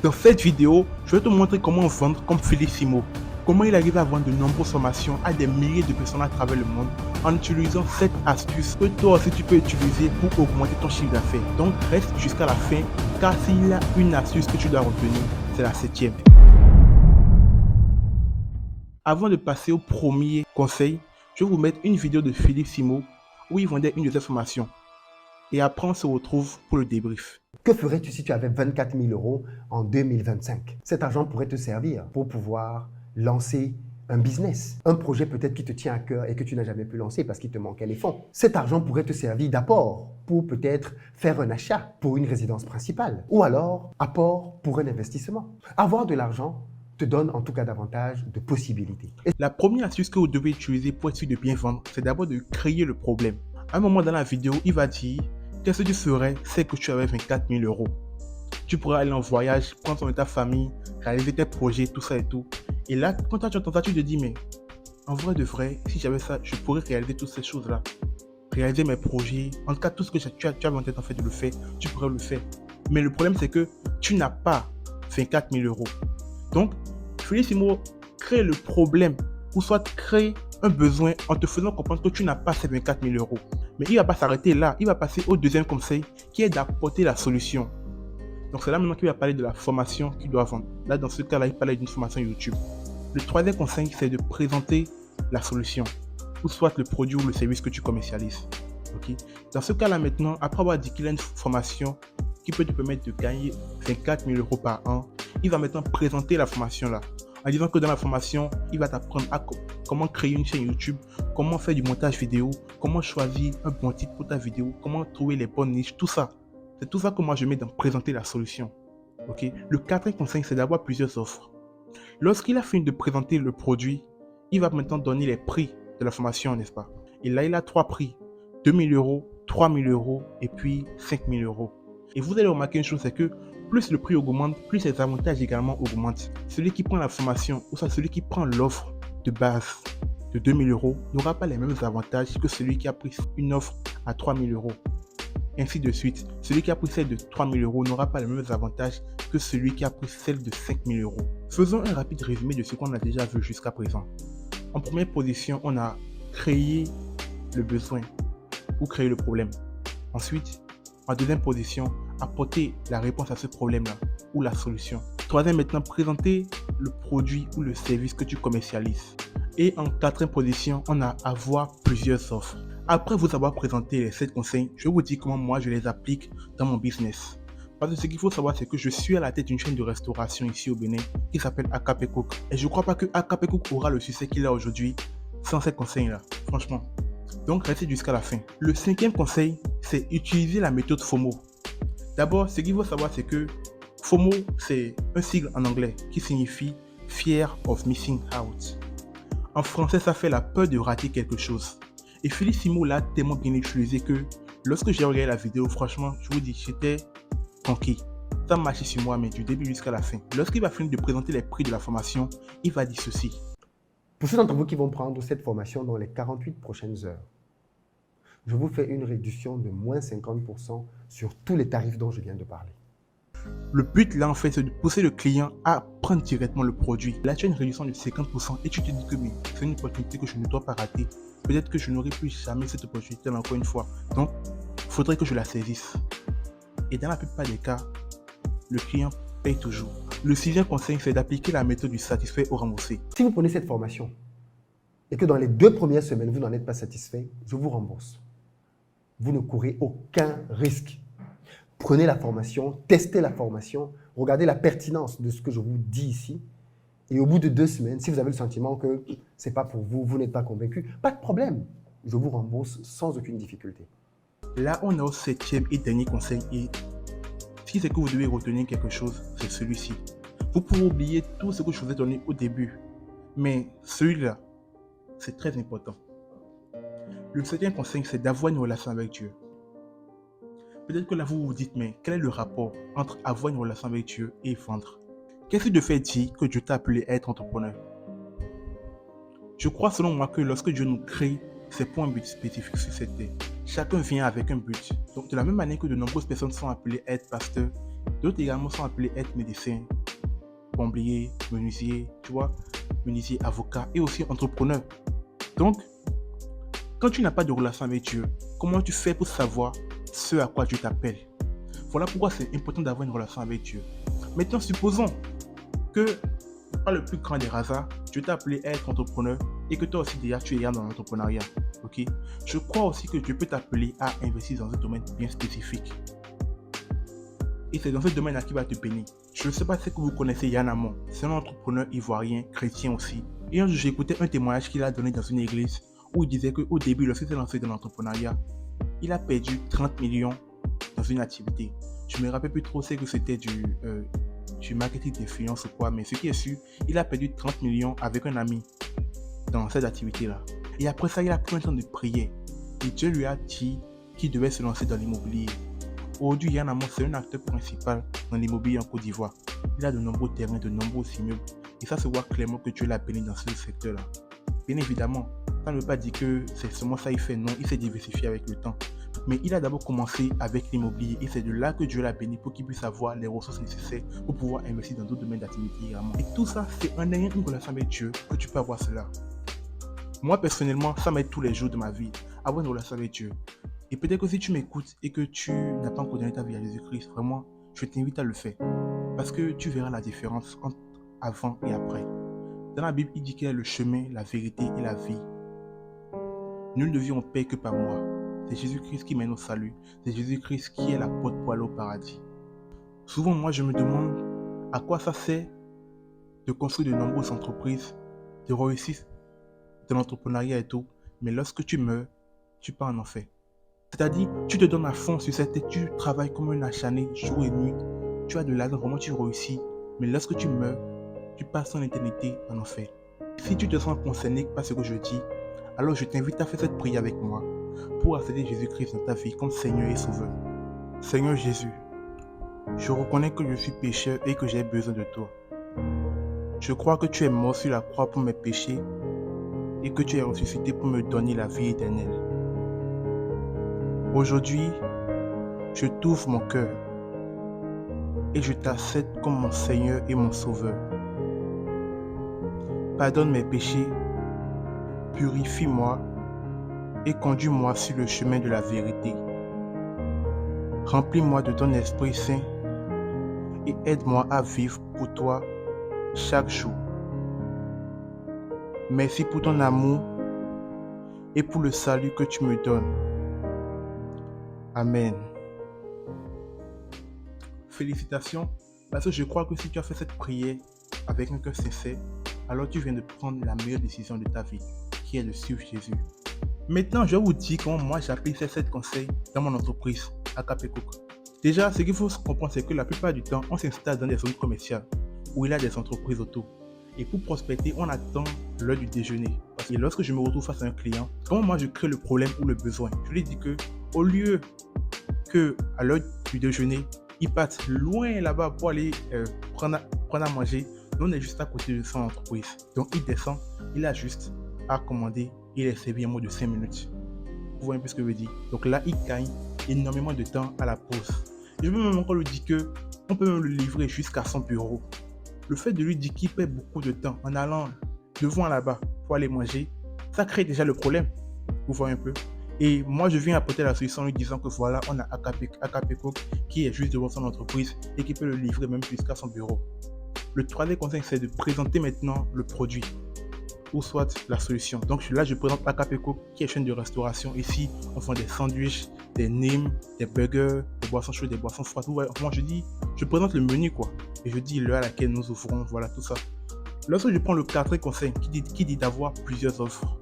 Dans cette vidéo, je vais te montrer comment vendre comme Felicimo. Comment il arrive à vendre de nombreuses formations à des milliers de personnes à travers le monde en utilisant cette astuce que toi aussi tu peux utiliser pour augmenter ton chiffre d'affaires. Donc reste jusqu'à la fin car s'il y a une astuce que tu dois retenir, c'est la 7e. Avant de passer au premier conseil, je vais vous mettre une vidéo de Philippe Simo où il vendait une de ses formations. Et après on se retrouve pour le débrief. Que ferais-tu si tu avais 24 000 euros en 2025? Cet argent pourrait te servir pour pouvoir lancer un business, un projet peut-être qui te tient à cœur et que tu n'as jamais pu lancer parce qu'il te manquait les fonds. Cet argent pourrait te servir d'apport pour peut-être faire un achat pour une résidence principale ou alors apport pour un investissement. Avoir de l'argent te donne en tout cas davantage de possibilités. La première astuce que vous devez utiliser pour être sûr de bien vendre, c'est d'abord de créer le problème. À un moment dans la vidéo, il va dire qu'est-ce que tu ferais c'est que tu avais 24 000 euros. Tu pourrais aller en voyage, prendre soin de ta famille, réaliser tes projets, tout ça et tout. Et là, quand tu entends ça, tu te dis, mais en vrai de vrai, si j'avais ça, je pourrais réaliser toutes ces choses-là. Réaliser mes projets, en tout cas, tout ce que tu as en tête en fait de le faire, tu pourrais le faire. Mais le problème, c'est que tu n'as pas 24 000 euros. Donc, Felicimo crée le problème, ou soit crée un besoin en te faisant comprendre que tu n'as pas ces 24 000 euros. Mais il ne va pas s'arrêter là, il va passer au deuxième conseil qui est d'apporter la solution. Donc c'est là maintenant qu'il va parler de la formation qu'il doit vendre. Là dans ce cas-là, il parlait d'une formation YouTube. Le troisième conseil, c'est de présenter la solution, ou soit le produit ou le service que tu commercialises. Okay? Dans ce cas-là maintenant, après avoir dit qu'il a une formation qui peut te permettre de gagner 24 000 euros par an, il va maintenant présenter la formation là. En disant que dans la formation, il va t'apprendre à comment créer une chaîne YouTube, comment faire du montage vidéo, comment choisir un bon titre pour ta vidéo, comment trouver les bonnes niches, tout ça. C'est tout ça que moi je mets dans présenter la solution. Okay? Le quatrième conseil, c'est d'avoir plusieurs offres. Lorsqu'il a fini de présenter le produit, il va maintenant donner les prix de la formation, n'est-ce pas? Et là, il a 3 prix. 2 000 euros, 3 000 euros et puis 5 000 euros. Et vous allez remarquer une chose, c'est que plus le prix augmente, plus les avantages également augmentent. Celui qui prend la formation, ou soit celui qui prend l'offre de base de 2 000 euros, n'aura pas les mêmes avantages que celui qui a pris une offre à 3 000 euros. Ainsi de suite. Celui qui a pris celle de 3 000 euros n'aura pas les mêmes avantages que celui qui a pris celle de 5 000 euros. Faisons un rapide résumé de ce qu'on a déjà vu jusqu'à présent. En première position, on a créé le besoin ou créé le problème. Ensuite, en deuxième position, apporter la réponse à ce problème-là ou la solution. Troisième, maintenant, présenter le produit ou le service que tu commercialises. Et en quatrième position, on a avoir plusieurs offres. Après vous avoir présenté les 7 conseils, je vous dis comment moi je les applique dans mon business. Parce que ce qu'il faut savoir, c'est que je suis à la tête d'une chaîne de restauration ici au Bénin qui s'appelle AKP Cook. Et je ne crois pas que AKP Cook aura le succès qu'il a aujourd'hui sans ces conseils-là, franchement. Donc restez jusqu'à la fin. Le cinquième conseil, c'est utiliser la méthode FOMO. D'abord, ce qu'il faut savoir, c'est que FOMO, c'est un sigle en anglais qui signifie Fear of Missing Out. En français, ça fait la peur de rater quelque chose. Et Felicimo l'a tellement bien utilisé que lorsque j'ai regardé la vidéo, franchement, je vous dis, j'étais conquis. Ça marchait sur moi, mais du début jusqu'à la fin. Lorsqu'il va finir de présenter les prix de la formation, il va dire ceci. Pour ceux d'entre vous qui vont prendre cette formation dans les 48 prochaines heures, je vous fais une réduction de moins 50% sur tous les tarifs dont je viens de parler. Le but là en fait c'est de pousser le client à prendre directement le produit. Là tu as une réduction de 50% et tu te dis que mais c'est une opportunité que je ne dois pas rater. Peut-être que je n'aurai plus jamais cette opportunité encore une fois. Donc il faudrait que je la saisisse. Et dans la plupart des cas, le client paye toujours. Le sixième conseil c'est d'appliquer la méthode du satisfait au remboursé. Si vous prenez cette formation et que dans les 2 premières semaines vous n'en êtes pas satisfait, je vous rembourse. Vous ne courez aucun risque. Prenez la formation, testez la formation, regardez la pertinence de ce que je vous dis ici. Et au bout de 2 semaines, si vous avez le sentiment que ce n'est pas pour vous, vous n'êtes pas convaincu, pas de problème. Je vous rembourse sans aucune difficulté. Là, on est au 7e et dernier conseil. Et si c'est que vous devez retenir quelque chose, c'est celui-ci. Vous pouvez oublier tout ce que je vous ai donné au début. Mais celui-là, c'est très important. Le 7e conseil, c'est d'avoir une relation avec Dieu. Peut-être que là, vous vous dites, mais quel est le rapport entre avoir une relation avec Dieu et vendre? Qu'est-ce qui te fait dire que Dieu t'a appelé à être entrepreneur? Je crois selon moi que lorsque Dieu nous crée, c'est pour un but spécifique sur cette terre. Chacun vient avec un but. Donc de la même manière que de nombreuses personnes sont appelées à être pasteurs, D'autres également sont appelés être médecins, plombiers, menuisiers, tu vois, menuisiers, avocats et aussi entrepreneurs. Donc, quand tu n'as pas de relation avec Dieu, comment tu fais pour savoir ce à quoi Dieu t'appelle? Voilà pourquoi c'est important d'avoir une relation avec Dieu. Maintenant, supposons que, par le plus grand des hasards, Dieu t'a appelé à être entrepreneur et que toi aussi déjà tu es dans l'entrepreneuriat. Ok? Je crois aussi que Dieu peut t'appeler à investir dans un domaine bien spécifique. Et c'est dans ce domaine-là qu'il va te bénir. Je ne sais pas si vous connaissez Yann Amon. C'est un entrepreneur ivoirien, chrétien aussi. Et un jour, j'ai écouté un témoignage qu'il a donné dans une église où il disait qu'au début, lorsqu'il s'est lancé dans l'entrepreneuriat, il a perdu 30 millions dans une activité. Je ne me rappelle plus trop si c'était du marketing d'influence ou quoi, mais ce qui est sûr, il a perdu 30 millions avec un ami dans cette activité-là. Et après ça, il a pris un temps de prière. Et Dieu lui a dit qu'il devait se lancer dans l'immobilier. Aujourd'hui, Yann Amon, c'est un acteur principal dans l'immobilier en Côte d'Ivoire. Il a de nombreux terrains, de nombreux immeubles. Et ça se voit clairement que Dieu l'a béni dans ce secteur-là. Bien évidemment, ça ne veut pas dire que c'est seulement ça qu'il fait. Non, il s'est diversifié avec le temps. Mais il a d'abord commencé avec l'immobilier et c'est de là que Dieu l'a béni pour qu'il puisse avoir les ressources nécessaires pour pouvoir investir dans d'autres domaines d'activité également. Et tout ça, c'est en ayant une relation avec Dieu que tu peux avoir cela. Moi, personnellement, ça m'aide tous les jours de ma vie, avoir une relation avec Dieu. Et peut-être que si tu m'écoutes et que tu n'as pas encore donné ta vie à Jésus-Christ, vraiment, je t'invite à le faire. Parce que tu verras la différence entre avant et après. Dans la Bible, il dit qu'il est le chemin, la vérité et la vie. Nul ne vit en paix que par moi. C'est Jésus-Christ qui mène au salut. C'est Jésus-Christ qui est la porte pour aller au paradis. Souvent, moi, je me demande à quoi ça sert de construire de nombreuses entreprises, de réussir dans l'entrepreneuriat et tout. Mais lorsque tu meurs, tu pars en enfer. C'est-à-dire, tu te donnes à fond sur cette tête, tu travailles comme un acharné jour et nuit. Tu as de l'argent, vraiment tu réussis. Mais lorsque tu meurs, tu passes ton éternité en enfer. Si tu te sens concerné par ce que je dis, alors je t'invite à faire cette prière avec moi pour accepter Jésus-Christ dans ta vie comme Seigneur et Sauveur. Seigneur Jésus, je reconnais que je suis pécheur et que j'ai besoin de toi. Je crois que tu es mort sur la croix pour mes péchés et que tu es ressuscité pour me donner la vie éternelle. Aujourd'hui, je t'ouvre mon cœur et je t'accepte comme mon Seigneur et mon Sauveur. Pardonne mes péchés, purifie-moi et conduis-moi sur le chemin de la vérité. Remplis-moi de ton Esprit Saint et aide-moi à vivre pour toi chaque jour. Merci pour ton amour et pour le salut que tu me donnes. Amen. Félicitations, parce que je crois que si tu as fait cette prière avec un cœur sincère, alors tu viens de prendre la meilleure décision de ta vie, qui est de suivre Jésus. Maintenant, je vais vous dire comment moi j'applique ces 7 conseils dans mon entreprise, Agape Cook. Déjà, ce qu'il faut comprendre, c'est que la plupart du temps, on s'installe dans des zones commerciales où il y a des entreprises autour. Et pour prospecter, on attend l'heure du déjeuner. Et lorsque je me retrouve face à un client, comment moi je crée le problème ou le besoin? Je lui dis que au lieu qu'à l'heure du déjeuner, ils partent loin là-bas pour aller prendre à manger, nous on est juste à côté de son entreprise. Donc il descend, il a juste à commander, il est servi en moins de 5 minutes. Vous voyez un peu ce que je veux dire? Donc là, il gagne énormément de temps à la pause. Je peux même encore lui dire qu'on peut même le livrer jusqu'à son bureau. Le fait de lui dire qu'il perd beaucoup de temps en allant devant là-bas pour aller manger, ça crée déjà le problème. Vous voyez un peu? Et moi, je viens apporter la solution en lui disant que voilà, on a Agape Cook qui est juste devant son entreprise et qui peut le livrer même jusqu'à son bureau. Le troisième conseil, c'est de présenter maintenant le produit ou soit la solution. Donc là, je présente Agape Cook qui est chaîne de restauration. Ici, on fait des sandwichs, des nems, des burgers, des boissons chaudes, des boissons froides. Moi, je présente le menu quoi. Et je dis l'heure à laquelle nous ouvrons, voilà tout ça. Lorsque je prends le quatrième conseil qui dit d'avoir plusieurs offres.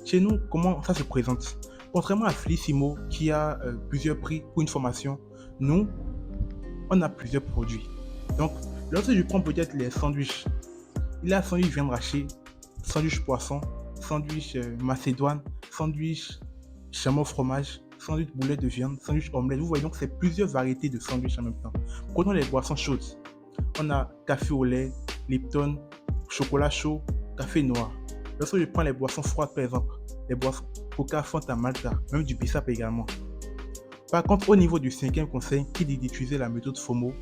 Chez nous, comment ça se présente? Contrairement à Felicimo qui a plusieurs prix pour une formation, nous, on a plusieurs produits. Donc, lorsque je prends peut-être les sandwichs, il y a sandwich viande hachée, sandwich poisson, sandwich macédoine, sandwich chameau fromage, sandwich boulet de viande, sandwich omelette. Vous voyez donc c'est plusieurs variétés de sandwich en même temps. Prenons les boissons chaudes. On a café au lait, Lipton, chocolat chaud, café noir. Lorsque je prends les boissons froides par exemple, les boissons Coca, Fanta, Malta, même du bissap également. Par contre, au niveau du cinquième conseil qui dit d'utiliser la méthode FOMO,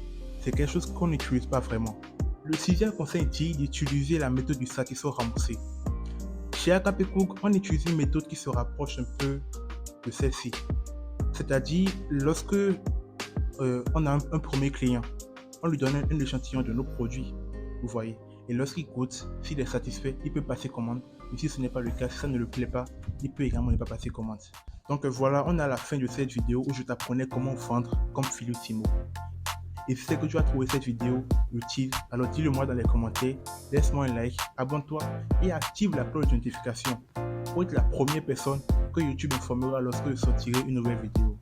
c'est quelque chose qu'on n'utilise pas vraiment. Le sixième conseil dit d'utiliser la méthode du satisfait remboursé. Chez Agape Cook, on utilise une méthode qui se rapproche un peu de celle-ci. C'est-à-dire, lorsque on a un premier client, on lui donne un échantillon de nos produits, vous voyez. Et lorsqu'il goûte, s'il est satisfait, il peut passer commande. Mais si ce n'est pas le cas, si ça ne le plaît pas, il peut également ne pas passer commande. Donc voilà, on est à la fin de cette vidéo où je t'apprenais comment vendre comme Philutimo. Et si c'est que tu as trouvé cette vidéo utile, alors dis-le moi dans les commentaires, laisse-moi un like, abonne-toi et active la cloche de notification pour être la première personne que YouTube informera lorsque je sortirai une nouvelle vidéo.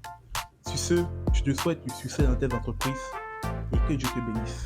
Sur ce, je te souhaite du succès dans tes entreprises et que Dieu te bénisse.